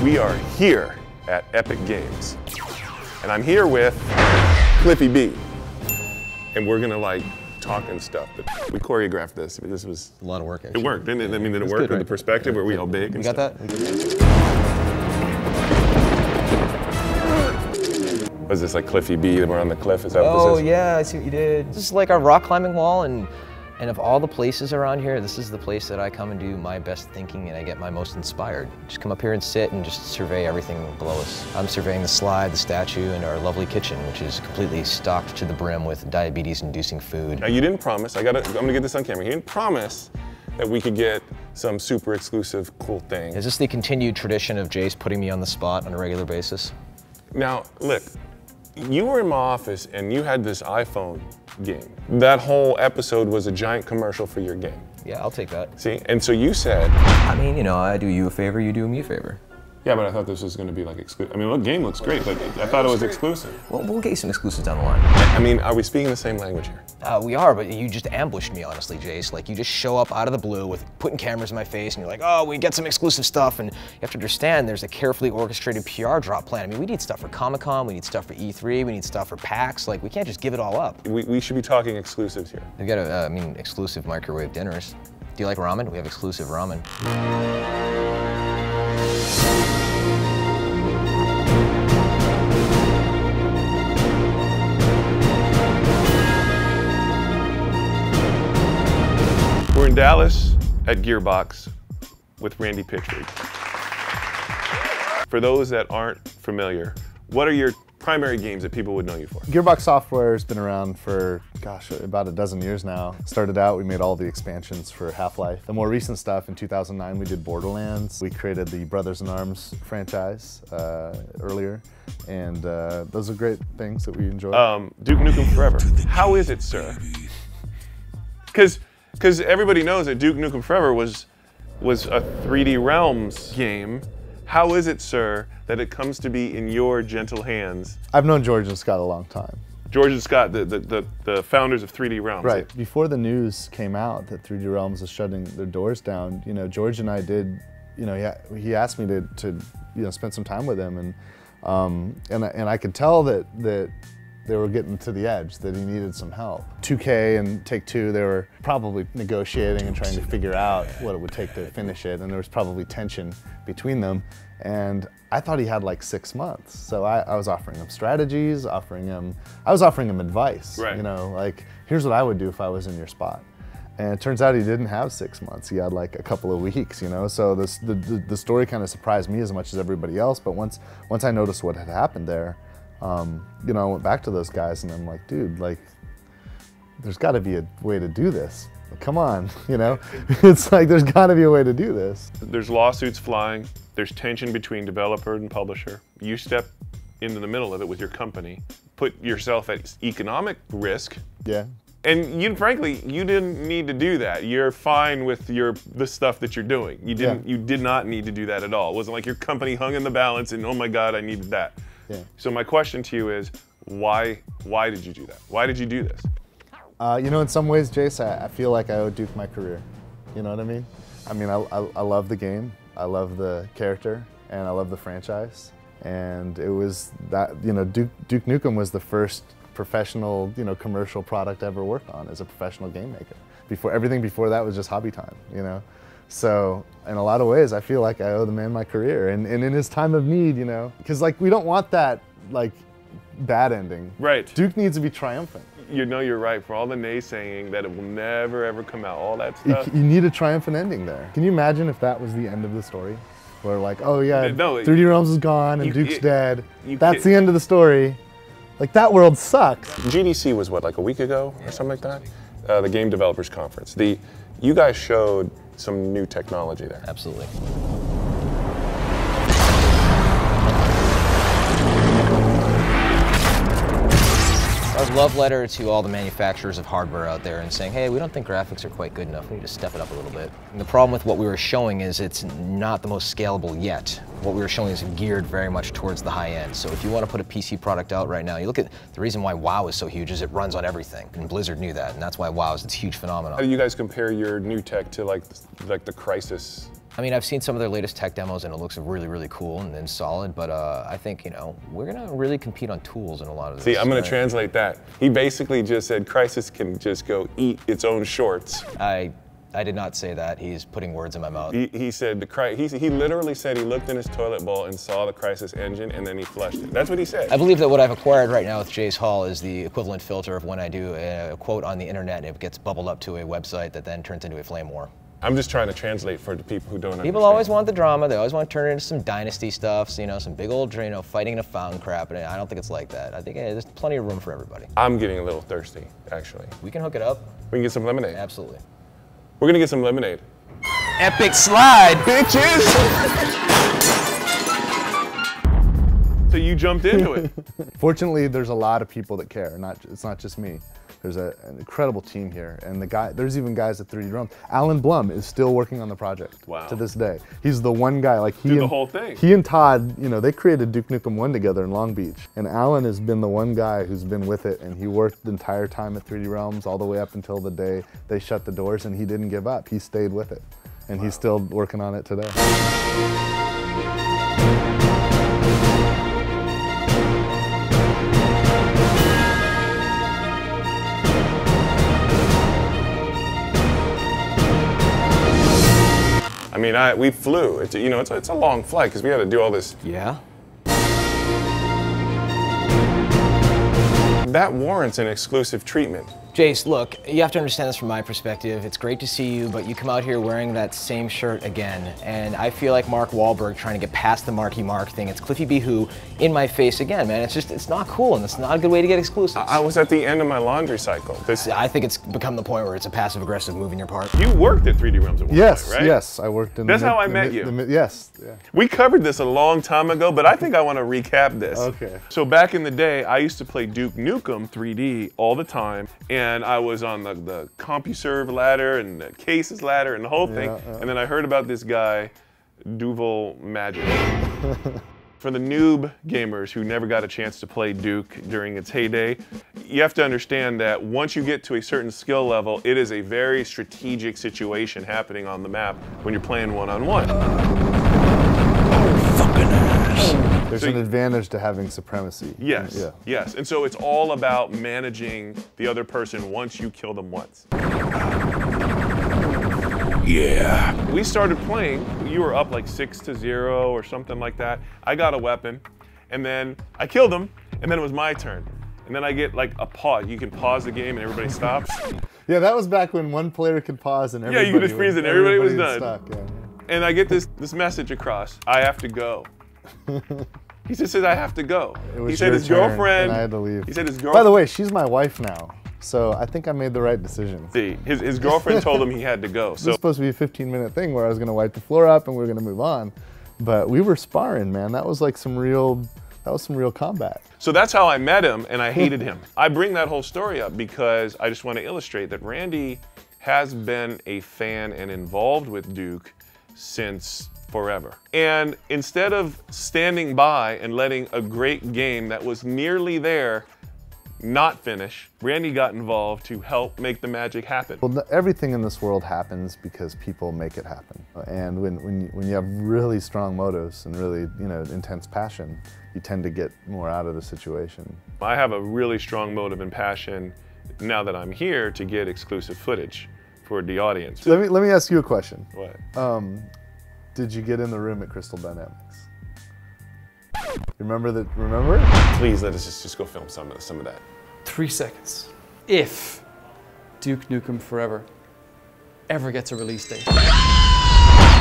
We are here at Epic Games, and I'm here with Cliffy B, and we're gonna like talk and stuff. But we choreographed this. This was a lot of work. Actually. It worked, didn't it? I mean, did it work with the perspective? Were we all big? You got that? Was this like Cliffy B? We're on the cliff. Is that what Oh this is? yeah, I see what you did. This is like our rock climbing wall, and of all the places around here, this is the place that I come and do my best thinking and I get my most inspired. Just come up here and sit and just survey everything below us. I'm surveying the slide, the statue, and our lovely kitchen, which is completely stocked to the brim with diabetes-inducing food. Now you didn't promise. I'm gonna get this on camera. You didn't promise that we could get some super exclusive cool thing. Is this the continued tradition of Jace putting me on the spot on a regular basis? Now, look, you were in my office and you had this iPhone game. That whole episode was a giant commercial for your game. Yeah, I'll take that. See, and so you said, I mean, you know, I do you a favor, you do me a favor. yeah, but I thought this was going to be like exclusive. I mean, the game looks great, but I thought it was exclusive. Well, we'll get you some exclusives down the line. I mean, are we speaking the same language here? We are, but you just ambushed me, honestly, Jace. Like, you just show up out of the blue with putting cameras in my face, and you're like, oh, we get some exclusive stuff, and you have to understand there's a carefully orchestrated PR drop plan. I mean, we need stuff for Comic-Con, we need stuff for E3, we need stuff for PAX. Like, we can't just give it all up. We should be talking exclusives here. We've got, exclusive microwave dinners. Do you like ramen? We have exclusive ramen. We're in Dallas at Gearbox with Randy Pitchford. For those that aren't familiar, what are your primary games that people would know you for? Gearbox Software has been around for, gosh, about a dozen years now. Started out, we made all the expansions for Half-Life. The more recent stuff, in 2009, we did Borderlands. We created the Brothers in Arms franchise earlier, and those are great things that we enjoy. Duke Nukem Forever. How is it, sir? Because everybody knows that Duke Nukem Forever was a 3D Realms game. How is it, sir, that it comes to be in your gentle hands? I've known George and Scott a long time. George and Scott, the founders of 3D Realms. Right. Before the news came out that 3D Realms was shutting their doors down, you know, George and I did, you know, he asked me to you know, spend some time with him, and I could tell that they were getting to the edge, that he needed some help. 2K and Take-Two, they were probably negotiating and trying to figure out what it would take to finish it, and there was probably tension between them. And I thought he had like 6 months. So I was offering him strategies, I was offering him advice. Right. You know, like, here's what I would do if I was in your spot. And it turns out he didn't have 6 months. He had like a couple of weeks, you know? So the story kind of surprised me as much as everybody else, but once I noticed what had happened there, you know, I went back to those guys and I'm like, dude, like, there's gotta be a way to do this. Come on, you know? It's like, there's gotta be a way to do this. There's lawsuits flying. There's tension between developer and publisher. You step into the middle of it with your company, put yourself at economic risk. Yeah. And frankly, you didn't need to do that. You're fine with the stuff that you're doing. You did not need to do that at all. It wasn't like your company hung in the balance and, oh my God, I needed that. Yeah. So my question to you is, why did you do that? Why did you do this? You know, in some ways, Jace, I feel like I owe Duke my career. You know what I mean? I mean, I love the game, I love the character, and I love the franchise. And it was that, you know, Duke Nukem was the first professional, you know, commercial product I ever worked on as a professional game maker. Everything before that was just hobby time, you know? So, in a lot of ways, I feel like I owe the man my career. And in his time of need, you know, because like, we don't want that, like, bad ending. Right. Duke needs to be triumphant. You know you're right, for all the naysaying that it will never ever come out, all that stuff. You need a triumphant ending there. Can you imagine if that was the end of the story? Where like, oh yeah, no, 3D Realms is gone and Duke's dead. That's the end of the story. Like, that world sucks. GDC was what, like a week ago or something like that? The Game Developers Conference. You guys showed some new technology there. Absolutely. A love letter to all the manufacturers of hardware out there and saying, hey, we don't think graphics are quite good enough. We need to step it up a little bit. And the problem with what we were showing is it's not the most scalable yet. What we were showing is geared very much towards the high end. So if you want to put a PC product out right now, you look at the reason why WoW is so huge is it runs on everything. And Blizzard knew that, and that's why WoW is this huge phenomenon. How do you guys compare your new tech to like the Crysis I mean, I've seen some of their latest tech demos and it looks really, really cool and solid, but I think, you know, we're gonna really compete on tools in a lot of this. See, I'm gonna translate that. He basically just said Crysis can just go eat its own shorts. I did not say that. He's putting words in my mouth. He said, he literally said he looked in his toilet bowl and saw the Crysis engine and then he flushed it. That's what he said. I believe that what I've acquired right now with Jace Hall is the equivalent filter of when I do a quote on the internet and it gets bubbled up to a website that then turns into a flame war. I'm just trying to translate for the people who don't understand. People always want the drama. They always want to turn it into some dynasty stuff, so, you know, some big old, you know, fighting in a fountain crap. And I don't think it's like that. I think there's plenty of room for everybody. I'm getting a little thirsty, actually. We can hook it up. We can get some lemonade. Absolutely. We're gonna get some lemonade. Epic slide, bitches! So you jumped into it. Fortunately, there's a lot of people that care. It's not just me. There's an incredible team here, and there's even guys at 3D Drums. Alan Blum is still working on the project to this day. He's the one guy, like the whole thing. He and Todd, you know, they created Duke Nukem 1 together in Long Beach, and Alan has been the one guy who's been with it, and he worked the entire time at 3D Realms all the way up until the day they shut the doors, and he didn't give up. He stayed with it, and he's still working on it today. I mean, we flew. It's, you know, it's a long flight because we had to do all this. Yeah. That warrants an exclusive treatment. Jace, look, you have to understand this from my perspective. It's great to see you, but you come out here wearing that same shirt again, and I feel like Mark Wahlberg trying to get past the Marky Mark thing. It's Cliffy B. Who in my face again, man. It's not cool, and it's not a good way to get exclusives. I was at the end of my laundry cycle. I think it's become the point where it's a passive-aggressive move in your part. You worked at 3D Realms at one point, right? Yes, I worked in. That's how I met you. Yes. Yeah. We covered this a long time ago, but I think I want to recap this. Okay. So back in the day, I used to play Duke Nukem 3D all the time, and I was on the CompuServe ladder and the Cases ladder and the whole thing. And then I heard about this guy, Duval Magic. For the noob gamers who never got a chance to play Duke during its heyday, you have to understand that once you get to a certain skill level, it is a very strategic situation happening on the map when you're playing one-on-one. There's an advantage to having supremacy. Yes, yeah. Yes. And so it's all about managing the other person once you kill them once. Yeah. We started playing, you were up like 6-0 or something like that. I got a weapon, and then I killed him, and then it was my turn. And then I get like a pause. You can pause the game and everybody stops. Yeah, that was back when one player could pause and everybody you could just freeze it and everybody was done. Stuck, yeah. And I get this message across, I have to go. He just says I have to go. He said his girlfriend. And I had to leave. He said his girlfriend. By the way, she's my wife now, so I think I made the right decision. See, his girlfriend told him he had to go. This was supposed to be a 15-minute thing where I was going to wipe the floor up and we were going to move on, but we were sparring, man. That was like some real combat. So that's how I met him, and I hated him. I bring that whole story up because I just want to illustrate that Randy has been a fan and involved with Duke since forever. And instead of standing by and letting a great game that was nearly there not finish, Randy got involved to help make the magic happen. Well, everything in this world happens because people make it happen. And when you have really strong motives and really, you know, intense passion, you tend to get more out of the situation. I have a really strong motive and passion now that I'm here to get exclusive footage for the audience. Let me ask you a question. What? Did you get in the room at Crystal Dynamics? Remember? Please let us just go film some of that. 3 seconds. If Duke Nukem Forever ever gets a release date.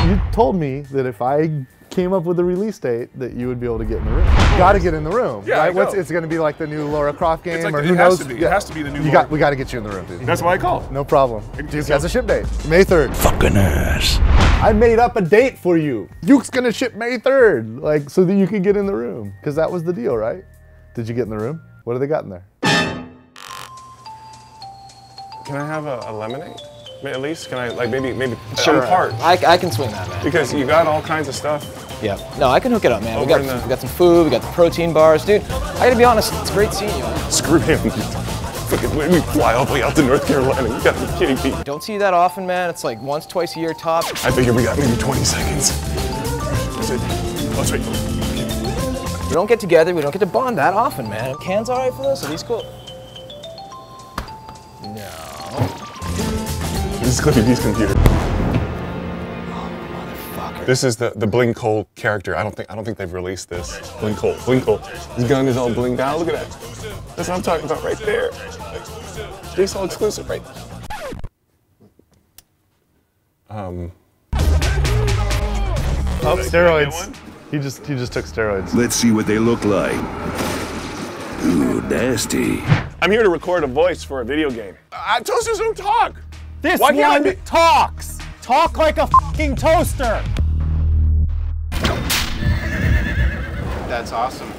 You told me that if I came up with a release date that you would be able to get in the room. Got to get in the room, yeah, right? It's going to be like the new Lara Croft game, like, or who knows? It has to be the new. We got to get you in the room, dude. That's why I called. No problem. Duke has a ship date, May 3rd. Fucking ass. I made up a date for you. Duke's gonna ship May 3rd, like so that you can get in the room, because that was the deal, right? Did you get in the room? What do they got in there? Can I have a lemonade? At least, can I, like, maybe Sure. I'm part. I can swing that, man. Because you got all kinds of stuff. Yeah. No, I can hook it up, man. We Over got some food, we got the protein bars. Dude, I gotta be honest, it's great seeing you, man. Screw him. Fucking, we fly all the way out to North Carolina. You gotta be kidding me. Don't see that often, man. It's like once, twice a year top. I figured we got maybe 20 seconds. That's it. Oh, sorry. We don't get together, we don't get to bond that often, man. Can's all right for this? Are these cool? No. This is Cliffy B's computer. Oh, motherfucker. This is the Blink Hole character. I don't think they've released this. Blink Hole. Blink Hole. His gun is all blinged out. Look at that. That's what I'm talking about right there. Jace all exclusive, right? Oh, steroids. He just took steroids. Let's see what they look like. Ooh, nasty. I'm here to record a voice for a video game. Toasters don't talk. This Why can't I one be- talks. Talk like a fucking toaster. That's awesome.